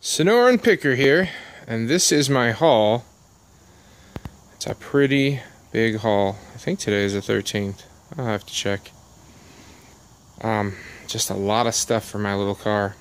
Sonoran Picker here, and this is my haul. It's a pretty big haul. I think today is the 13th. I'll have to check. Just a lot of stuff for my little car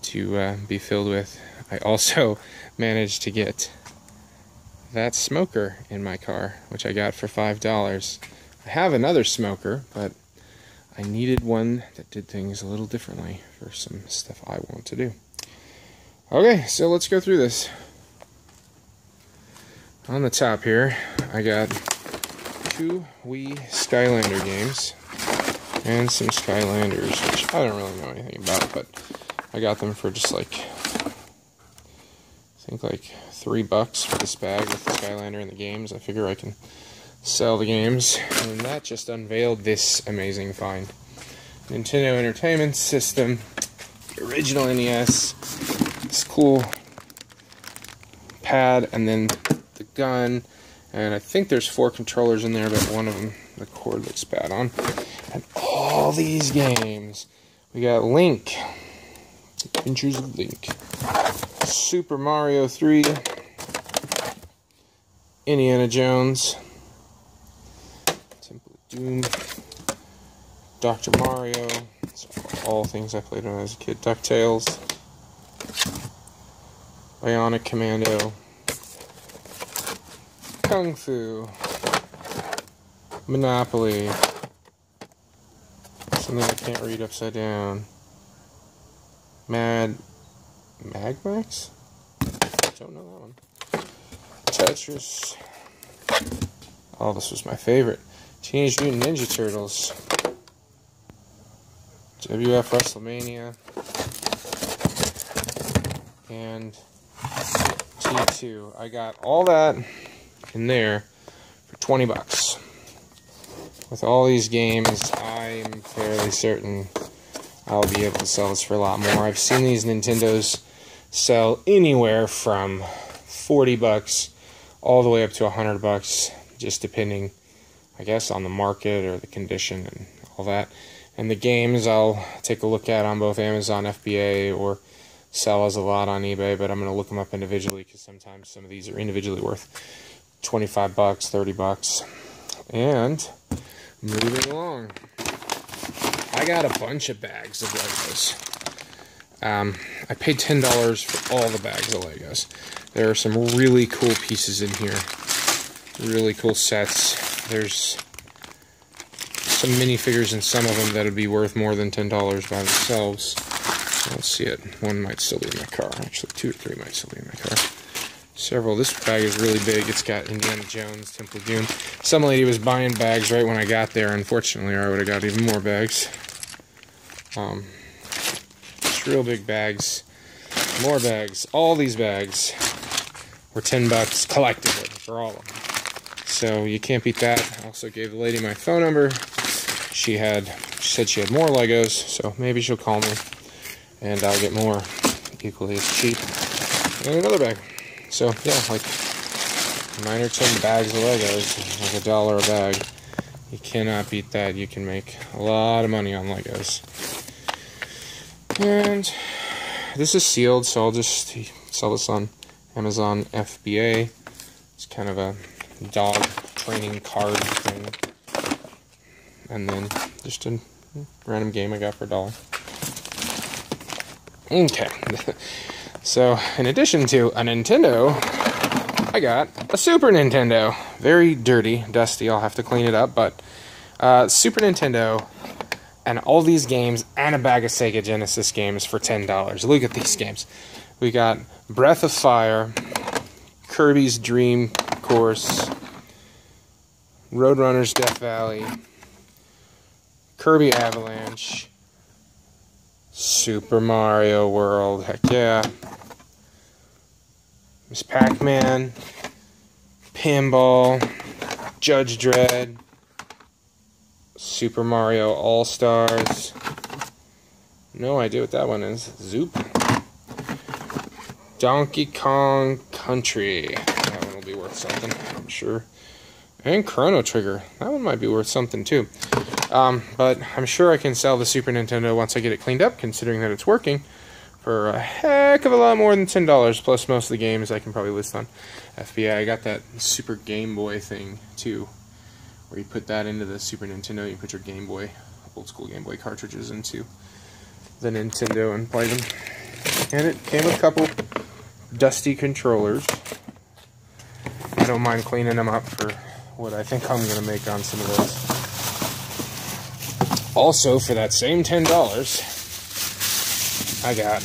to be filled with. I also managed to get that smoker in my car, which I got for $5. I have another smoker, but I needed one that did things a little differently for some stuff I want to do. Okay, so let's go through this. On the top here, I got 2 Wii Skylander games and some Skylanders, which I don't really know anything about, but I got them for just like, I think like $3 for this bag with the Skylander and the games. I figure I can sell the games, and that just unveiled this amazing find. Nintendo Entertainment System, the original NES, this cool pad, and then the gun, and I think there's 4 controllers in there, but one of them, the cord looks bad on. And all these games. We got Link, Adventures of Link, Super Mario 3, Indiana Jones, Temple of Doom, Dr. Mario, all things I played when I was a kid, DuckTales, Bionic Commando, Kung Fu, Monopoly, something I can't read upside down, Magmax? Don't know that one. Tetris. Oh, this was my favorite. Teenage Mutant Ninja Turtles. WF WrestleMania. And T2. I got all that in there for $20. With all these games, I'm fairly certain I'll be able to sell this for a lot more. I've seen these Nintendos sell anywhere from $40 all the way up to $100, just depending, I guess, on the market or the condition and all that. And the games I'll take a look at on both Amazon FBA or sell as a lot on eBay, but I'm going to look them up individually because sometimes some of these are individually worth $25, $30. And moving along, I got a bunch of bags of Legos. I paid $10 for all the bags of Legos. There are some really cool pieces in here, really cool sets. There's some minifigures in some of them that would be worth more than $10 by themselves. Let's see it. One might still be in my car. Actually, 2 or 3 might still be in my car. Several. This bag is really big. It's got Indiana Jones, Temple of Doom. Some lady was buying bags right when I got there, unfortunately, or I would have got even more bags. Just real big bags. More bags. All these bags were $10 collectively for all of them. So you can't beat that. I also gave the lady my phone number. She said she had more Legos, so maybe she'll call me and I'll get more equally as cheap. And another bag. So yeah, like 9 or 10 bags of Legos, like $1 a bag. You cannot beat that. You can make a lot of money on Legos. And this is sealed, so I'll just sell this on Amazon FBA. It's kind of a dog training card thing. And then just a random game I got for $1. Okay. So, in addition to a Nintendo, I got a Super Nintendo. Very dirty, dusty, I'll have to clean it up, but Super Nintendo and all these games and a bag of Sega Genesis games for $10. Look at these games. We got Breath of Fire, Kirby's Dream Course, Roadrunner's Death Valley, Kirby Avalanche, Super Mario World, heck yeah, Miss Pac-Man, Pinball, Judge Dredd, Super Mario All-Stars, no idea what that one is, Zoop, Donkey Kong Country, that one will be worth something, I'm sure, and Chrono Trigger, that one might be worth something too. But I'm sure I can sell the Super Nintendo once I get it cleaned up, considering that it's working, for a heck of a lot more than $10, plus most of the games I can probably list on FBA. I got that Super Game Boy thing too, where you put that into the Super Nintendo. You put your Game Boy, old school Game Boy cartridges into the Nintendo and play them. And it came with a couple dusty controllers. I don't mind cleaning them up for what I think I'm going to make on some of those. Also, for that same $10, I got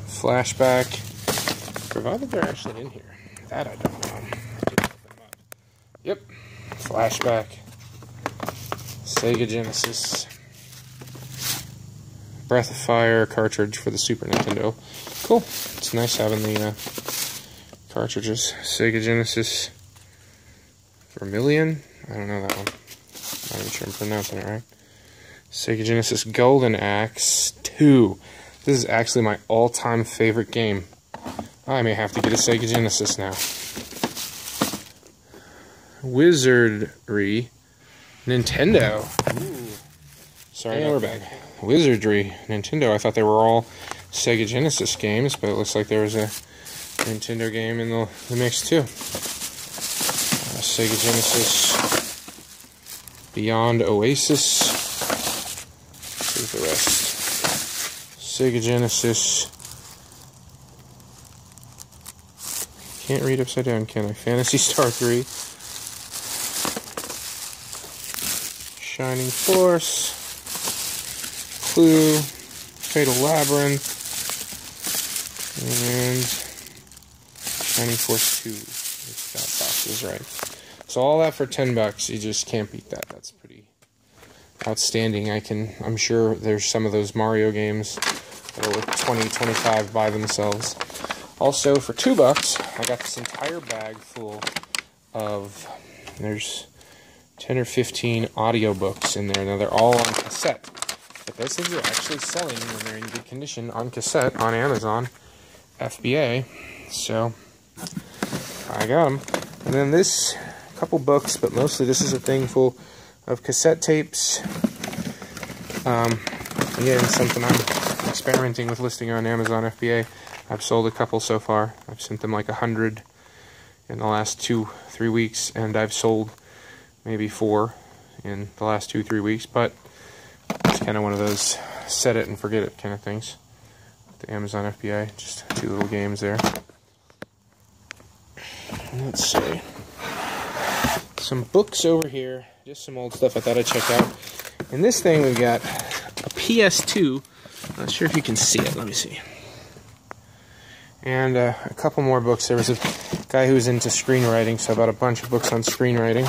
Flashback, provided they're actually in here. That I don't know. Yep, Flashback, Sega Genesis, Breath of Fire cartridge for the Super Nintendo. Cool. It's nice having the cartridges. Sega Genesis Vermilion. I don't know that one. Not even sure I'm pronouncing it right. Sega Genesis Golden Axe 2. This is actually my all-time favorite game. I may have to get a Sega Genesis now. Wizardry Nintendo. Ooh. Sorry, we're back. Wizardry Nintendo. I thought they were all Sega Genesis games, but it looks like there was a Nintendo game in the mix too. Sega Genesis Beyond Oasis. Here's the rest. Sega Genesis. Can't read upside down, can I? Phantasy Star 3. Shining Force. Clue. Fatal Labyrinth. And Shining Force 2. If that box is right. So all that for $10. You just can't beat that. That's pretty outstanding. I'm sure there's some of those Mario games that are worth $20, $25 by themselves. Also, for $2, I got this entire bag full of, there's 10 or 15 audiobooks in there. Now, they're all on cassette. But those things are actually selling when they're in good condition on cassette on Amazon FBA. So, I got them. And then this, a couple books, but mostly this is a thing full of cassette tapes. Again, something I'm experimenting with listing on Amazon FBA. I've sold a couple so far. I've sent them like 100 in the last 2-3 weeks, and I've sold maybe 4 in the last 2-3 weeks, but it's kind of one of those set it and forget it kind of things. The Amazon FBA, just 2 little games there. Let's see. Some books over here, just some old stuff I thought I'd check out. In this thing we've got a PS2, not sure if you can see it, let me see. And a couple more books. There was a guy who was into screenwriting, so I bought a bunch of books on screenwriting.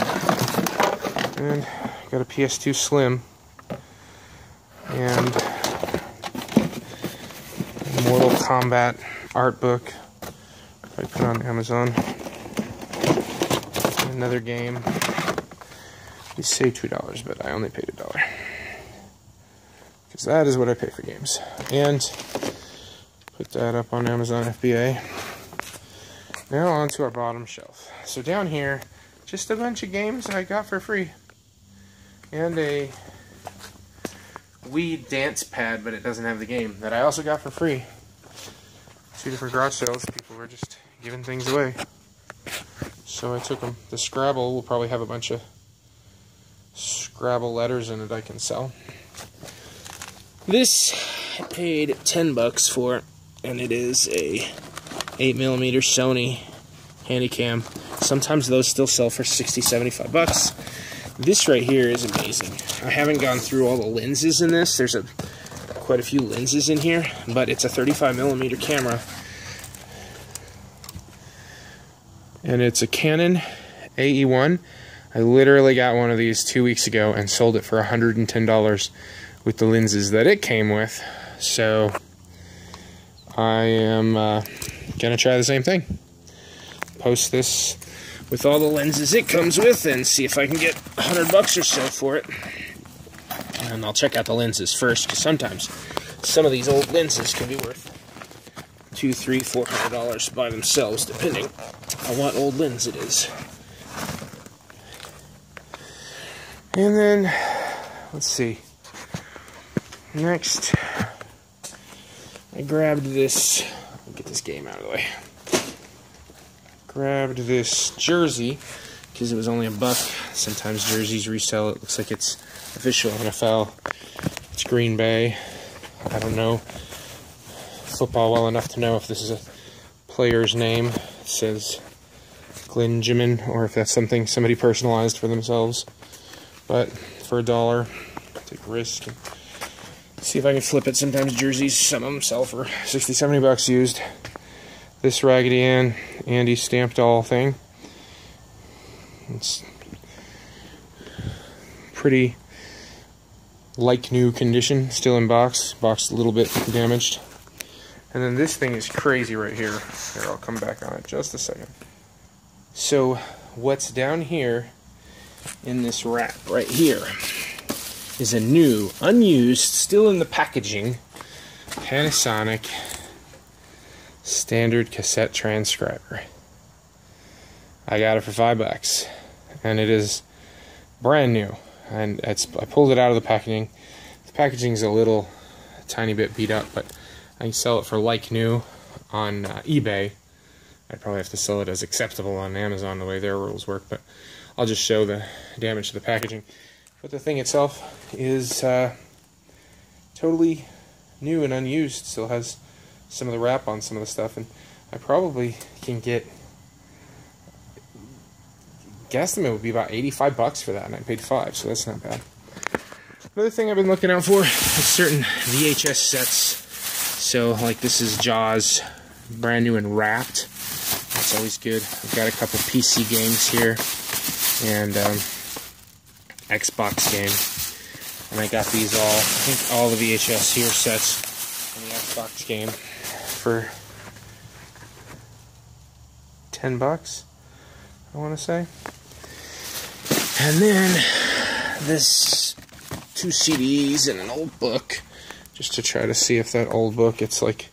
And got a PS2 Slim. And a Mortal Kombat art book. I put it on Amazon. Another game. You say $2, but I only paid $1. Because that is what I pay for games. And put that up on Amazon FBA. Now on to our bottom shelf. So down here, just a bunch of games I got for free. And a Wii dance pad, but it doesn't have the game, that I also got for free. 2 different garage sales. People were just giving things away. So I took them. The Scrabble will probably have a bunch of Scrabble letters in it I can sell. This I paid $10 for, and it is a 8mm Sony Handycam. Sometimes those still sell for $60, $75. This right here is amazing. I haven't gone through all the lenses in this. There's quite a few lenses in here, but it's a 35mm camera. And it's a Canon AE1. I literally got one of these 2 weeks ago and sold it for $110 with the lenses that it came with. So I am gonna try the same thing. Post this with all the lenses it comes with and see if I can get $100 or so for it. And I'll check out the lenses first, because sometimes some of these old lenses can be worth $200, $300, $400 by themselves, depending on what old lens it is. And then, let's see. Next, grabbed this, let me get this game out of the way. Grabbed this jersey because it was only $1. Sometimes jerseys resell. It looks like it's official NFL. It's Green Bay. I don't know football well enough to know if this is a player's name. It says Glenn Jimin, or if that's something somebody personalized for themselves. But for $1, take a risk and see if I can flip it. Sometimes jerseys, some of them sell for 60, 70 bucks used. This Raggedy Andy stamped all thing. It's pretty like new condition, still in box. Box a little bit damaged. And then this thing is crazy right here. Here, I'll come back on it just a second. So what's down here in this wrap right here is a new, unused, still in the packaging, Panasonic standard cassette transcriber. I got it for $5, and it is brand new. And I pulled it out of the packaging. The packaging's a tiny bit beat up, but I can sell it for like new on eBay. I'd probably have to sell it as acceptable on Amazon the way their rules work, but I'll just show the damage to the packaging. But the thing itself is totally new and unused. Still has some of the wrap on some of the stuff, and I probably can guesstimate would be about 85 bucks for that, and I paid $5, so that's not bad. Another thing I've been looking out for is certain VHS sets. So, like, this is Jaws, brand new and wrapped. That's always good. I've got a couple PC games here, and Xbox game. And I got these all, I think all the VHS here sets in the Xbox game for $10, I want to say. And then this 2 CDs and an old book, just to try to see if that old book, it's like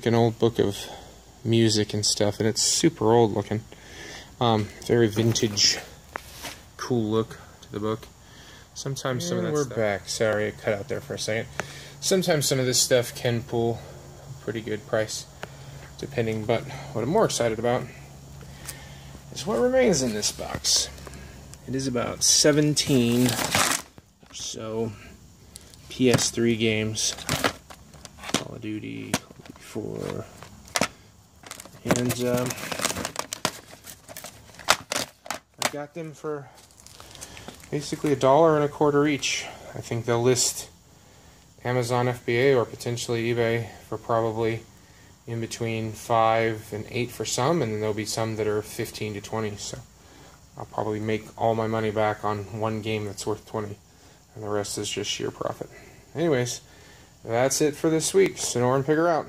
an old book of music and stuff, and it's super old looking. Very vintage, cool look to the book. Sometimes some of that stuff... We're back. Sorry, I cut out there for a second. Sometimes some of this stuff can pull a pretty good price, depending, but what I'm more excited about is what remains in this box. It is about 17 or so PS3 games. Call of Duty, Call of Duty 4, and I got them for basically $1.25 each. I think they'll list Amazon FBA or potentially eBay for probably in between $5 and $8 for some, and then there'll be some that are 15 to 20. So I'll probably make all my money back on one game that's worth 20, and the rest is just sheer profit. Anyways, that's it for this week. Sonora and Pigger out.